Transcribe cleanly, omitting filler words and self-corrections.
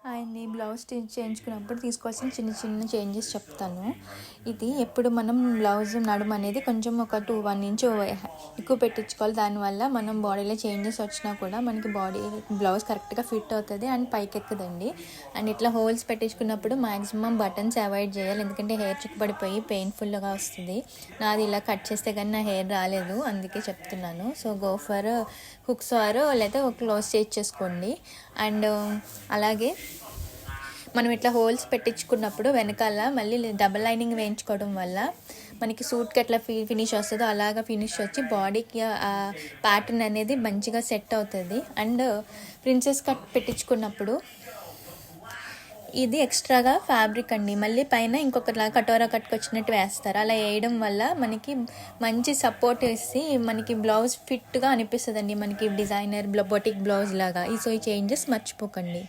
ఆయన్ని blouse stitch చేయించుకున్నప్పుడు తీసుకోవాల్సిన చిన్న చిన్న చేంజెస్ చెప్తాను. ఇది ఎప్పుడు మనం బ్లౌజ్ నడుము అనేది కొంచెం ఒక 1 ఇంచ్ ఎక్కువ పెట్టించుకోవాలి. దానివల్ల మనం బాడీలో చేంజెస్ వచ్చినా కూడా మనకి బ్లౌజ్ కరెక్ట్గా ఫిట్ అవుతుంది అండ్ పైకి ఎక్కుదండి. అండ్ ఇట్లా హోల్స్ పెట్టించుకున్నప్పుడు మ్యాక్సిమం బటన్స్ అవాయిడ్ చేయాలి, ఎందుకంటే హెయిర్ చిక్కుపడిపోయి పెయిన్ఫుల్గా వస్తుంది. నాది ఇలా కట్ చేస్తే కానీ నా హెయిర్ రాలేదు, అందుకే చెప్తున్నాను. సో గో ఫర్ హుక్స్ లేకపోతే ఒక క్లోజ్ చేసుకోండి. అండ్ అలాగే మనం ఇట్లా హోల్స్ పెట్టించుకున్నప్పుడు వెనకాల మళ్ళీ డబల్ లైనింగ్ వేయించుకోవడం వల్ల మనకి సూట్కి ఎట్లా ఫినిష్ వస్తుందో అలాగా ఫినిష్ వచ్చి బాడీకి ఆ ప్యాటర్న్ అనేది మంచిగా సెట్ అవుతుంది. అండ్ ప్రిన్సెస్ కట్ పెట్టించుకున్నప్పుడు ఇది ఎక్స్ట్రాగా ఫ్యాబ్రిక్ అండి, మళ్ళీ పైన ఇంకొకలా కటోరా కట్టుకొచ్చినట్టు వేస్తారు. అలా వేయడం వల్ల మనకి మంచి సపోర్ట్ వేసి మనకి బ్లౌజ్ ఫిట్గా అనిపిస్తుంది అండి, మనకి డిజైనర్ బొటిక్ బ్లౌజ్ లాగా. సో ఈ చేంజెస్ మర్చిపోకండి.